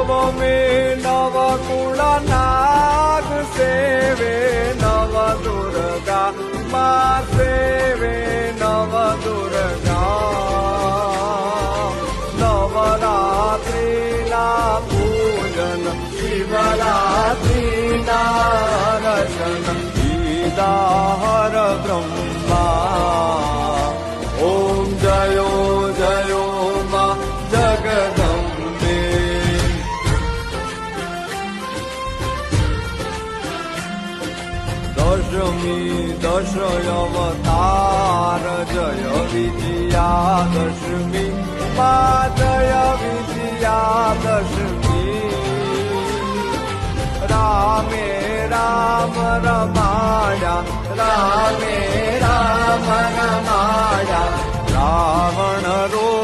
નવમે નવકુળ નાગ સેવે નવ દુર્ગા મા સેવે નવ દુર્ગા નવરાત્રિના પૂજન શિવરાત્રિના રચન ગીતાહર બ્રહ્મા ઓમ જયો જયો મા જગદંબે દશમી દશ અવતાર જય વિજયા દશમી મા જય વિજયા દશમી રામે રામ રમાયા રામે રામ રમાયા રાવણ રો